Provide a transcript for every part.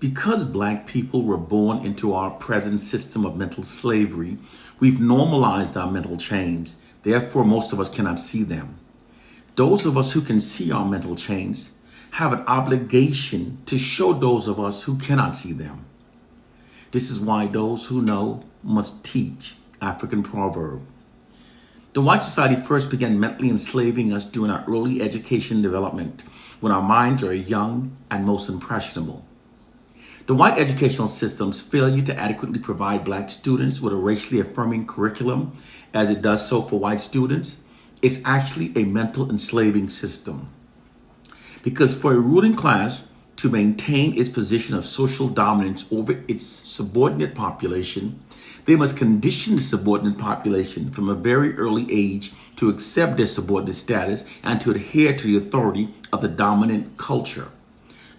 Because black people were born into our present system of mental slavery, we've normalized our mental chains. Therefore, most of us cannot see them. Those of us who can see our mental chains have an obligation to show those of us who cannot see them. This is why those who know must teach. African proverb. The white society first began mentally enslaving us during our early education development, when our minds are young and most impressionable. The white educational system's failure to adequately provide black students with a racially affirming curriculum, as it does so for white students, is actually a mental enslaving system. Because for a ruling class to maintain its position of social dominance over its subordinate population, they must condition the subordinate population from a very early age to accept their subordinate status and to adhere to the authority of the dominant culture.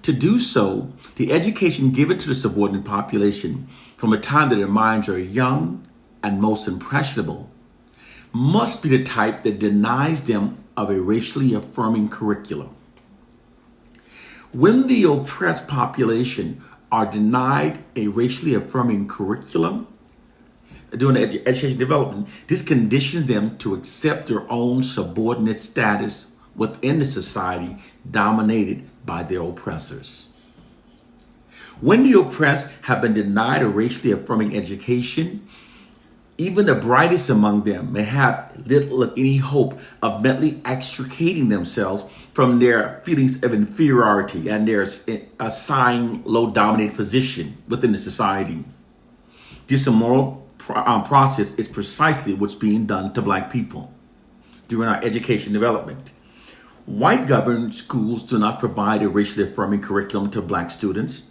To do so, the education given to the subordinate population from the time that their minds are young and most impressionable must be the type that denies them of a racially affirming curriculum. When the oppressed population are denied a racially affirming curriculum during the education development, this conditions them to accept their own subordinate status within the society dominated by their oppressors. When the oppressed have been denied a racially affirming education, even the brightest among them may have little of any hope of mentally extricating themselves from their feelings of inferiority and their assigned low dominated position within the society. This immoral process is precisely what's being done to black people during our education development. White governed schools do not provide a racially affirming curriculum to black students.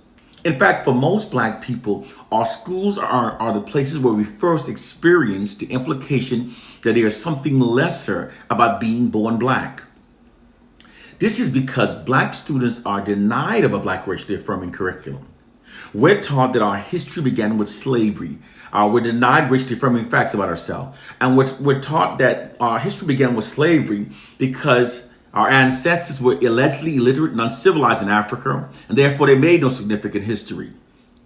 In fact, for most black people, our schools are the places where we first experience the implication that there is something lesser about being born black. This is because black students are denied of a black racially affirming curriculum. We're taught that our history began with slavery. We're denied racially affirming facts about ourselves. And we're taught that our history began with slavery because our ancestors were allegedly illiterate and uncivilized in Africa, and therefore they made no significant history.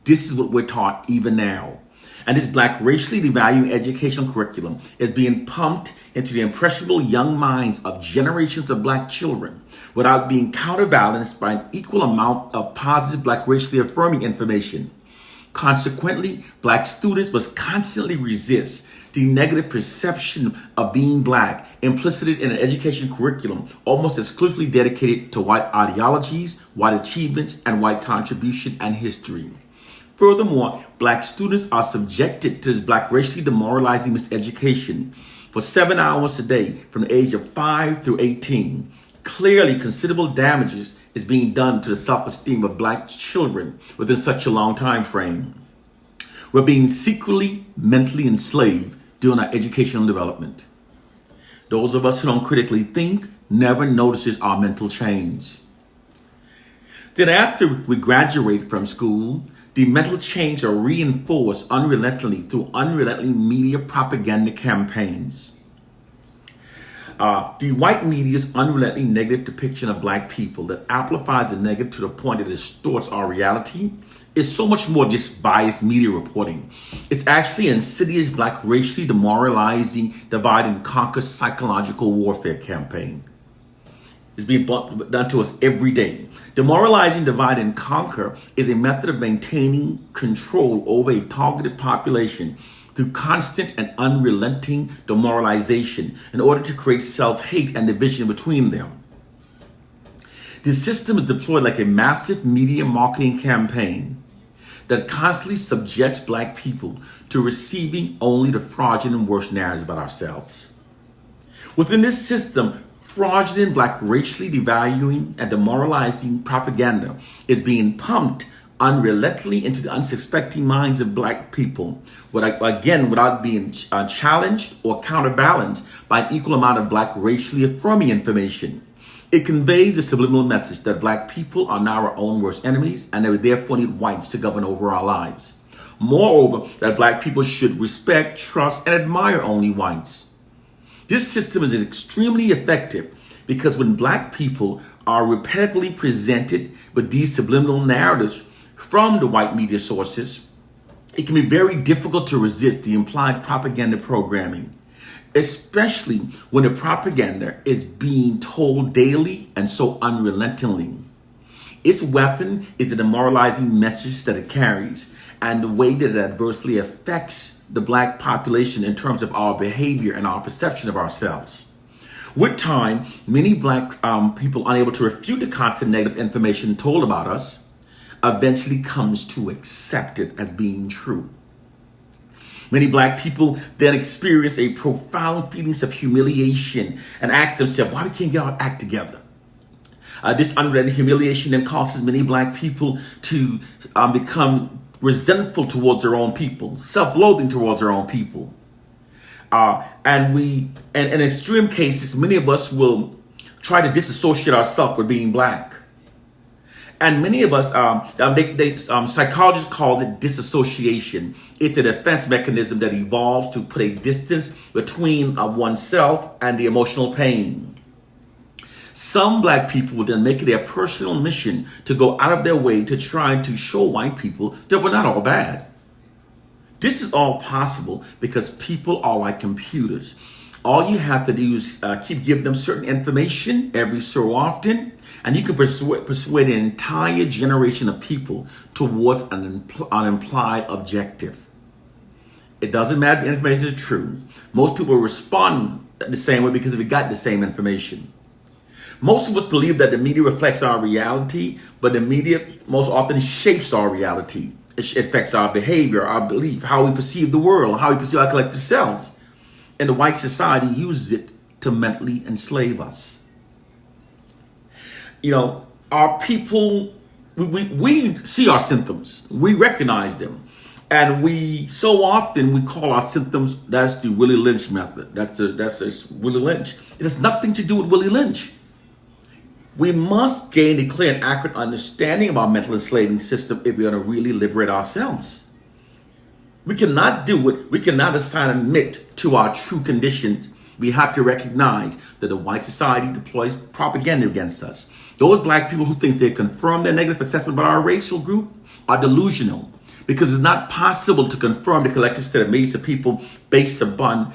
This is what we're taught even now. And this black racially devaluing educational curriculum is being pumped into the impressionable young minds of generations of black children without being counterbalanced by an equal amount of positive black racially affirming information. Consequently, black students must constantly resist the negative perception of being black implicit in an education curriculum almost exclusively dedicated to white ideologies, white achievements, and white contribution and history. Furthermore, black students are subjected to this black racially demoralizing miseducation for 7 hours a day from the age of 5 through 18. Clearly, considerable damages is being done to the self-esteem of black children within such a long time frame. We're being secretly mentally enslaved during our educational development. Those of us who don't critically think never notices our mental change. Then after we graduate from school, the mental change are reinforced unrelentingly through unrelenting media propaganda campaigns. The white media's unrelenting negative depiction of black people that amplifies the negative to the point that it distorts our reality is so much more just biased media reporting. It's actually an insidious black racially demoralizing divide and conquer psychological warfare campaign. It's being done to us every day. Demoralizing divide and conquer is a method of maintaining control over a targeted population through constant and unrelenting demoralization in order to create self-hate and division between them. This system is deployed like a massive media marketing campaign that constantly subjects black people to receiving only the fraudulent and worst narratives about ourselves. Within this system, fraudulent black racially devaluing and demoralizing propaganda is being pumped unrelentingly into the unsuspecting minds of black people, without being challenged or counterbalanced by an equal amount of black racially affirming information. It conveys the subliminal message that black people are now our own worst enemies and that we therefore need whites to govern over our lives. Moreover, that black people should respect, trust, and admire only whites. This system is extremely effective because when black people are repetitively presented with these subliminal narratives from the white media sources, it can be very difficult to resist the implied propaganda programming, especially when the propaganda is being told daily and so unrelentingly. Its weapon is the demoralizing message that it carries and the way that it adversely affects the black population in terms of our behavior and our perception of ourselves. With time, many black people unable to refute the constant negative information told about us eventually comes to accept it as being true. Many black people then experience a profound feelings of humiliation and ask themselves, why we can't get our act together? This unrelenting humiliation then causes many black people to become resentful towards their own people, self-loathing towards their own people. And in extreme cases, many of us will try to disassociate ourselves with being black. And many of us, psychologists call it disassociation. It's a defense mechanism that evolves to put a distance between oneself and the emotional pain. Some black people will then make it their personal mission to go out of their way to try to show white people that we're not all bad. This is all possible because people are like computers. All you have to do is keep giving them certain information every so often, and you can persuade an entire generation of people towards an implied objective. It doesn't matter if the information is true. Most people respond the same way because we got the same information. Most of us believe that the media reflects our reality, but the media most often shapes our reality. It affects our behavior, our belief, how we perceive the world, how we perceive our collective selves. And the white society uses it to mentally enslave us. You know, our people, we see our symptoms. We recognize them. And we call our symptoms, that's the Willie Lynch method. That's Willie Lynch. It has nothing to do with Willie Lynch. We must gain a clear and accurate understanding of our mental enslaving system if we're going to really liberate ourselves. We cannot do it. We cannot assign a myth to our true conditions. We have to recognize that the white society deploys propaganda against us. Those black people who think they confirm their negative assessment about our racial group are delusional, because it's not possible to confirm the collective state of millions of people based upon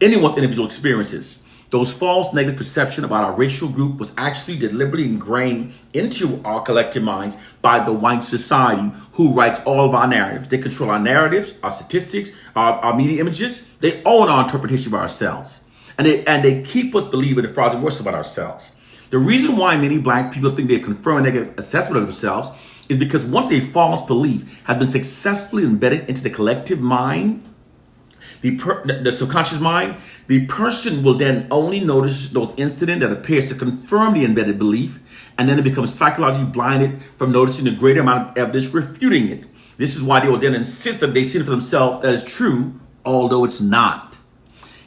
anyone's individual experiences. Those false negative perception about our racial group was actually deliberately ingrained into our collective minds by the white society, who writes all of our narratives. They control our narratives, our statistics, our media images. They own our interpretation of ourselves. And they keep us believing the fraudulent worst about ourselves. The reason why many black people think they've confirmed a negative assessment of themselves is because once a false belief has been successfully embedded into the collective mind, the subconscious mind, the person will then only notice those incidents that appears to confirm the embedded belief, and then it becomes psychologically blinded from noticing the greater amount of evidence refuting it. This is why they will then insist that they see it for themselves that is true, although it's not.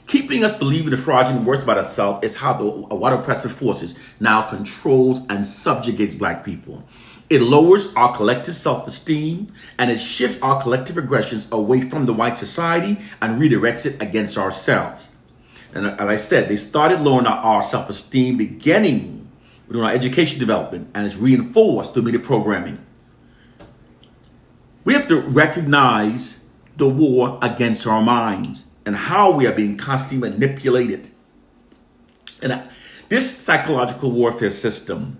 Keeping us believing the fraudulent worst about ourselves is how the white oppressive forces now controls and subjugates black people. It lowers our collective self-esteem, and it shifts our collective aggressions away from the white society and redirects it against ourselves. And as I said, they started lowering our self-esteem beginning with our education development, and it's reinforced through media programming. We have to recognize the war against our minds and how we are being constantly manipulated. And this psychological warfare system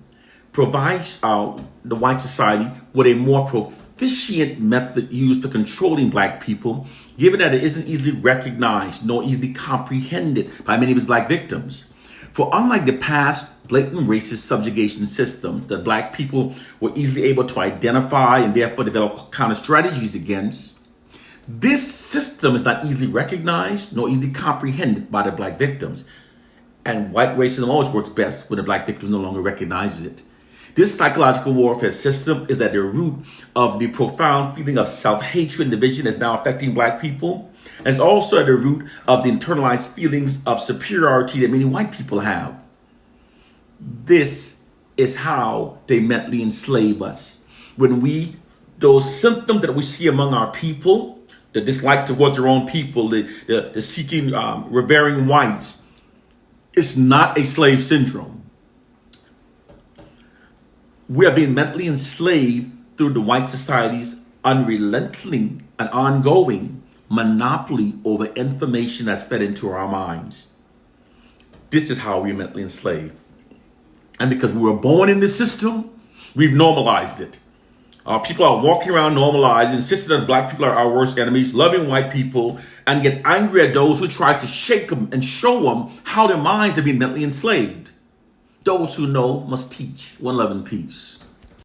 provides the white society with a more proficient method used for controlling black people, given that it isn't easily recognized nor easily comprehended by many of its black victims. For unlike the past blatant racist subjugation system that black people were easily able to identify and therefore develop counter strategies against, this system is not easily recognized nor easily comprehended by the black victims. And white racism always works best when the black victims no longer recognize it. This psychological warfare system is at the root of the profound feeling of self-hatred and division that's now affecting black people. And it's also at the root of the internalized feelings of superiority that many white people have. This is how they mentally enslave us. When those symptoms that we see among our people, the dislike towards their own people, the seeking, revering whites, it's not a slave syndrome. We are being mentally enslaved through the white society's unrelenting and ongoing monopoly over information that's fed into our minds. This is how we're mentally enslaved. And because we were born in this system, we've normalized it. People are walking around normalized, insisting that black people are our worst enemies, loving white people, and get angry at those who try to shake them and show them how their minds have been mentally enslaved. Those who know must teach. One love and peace.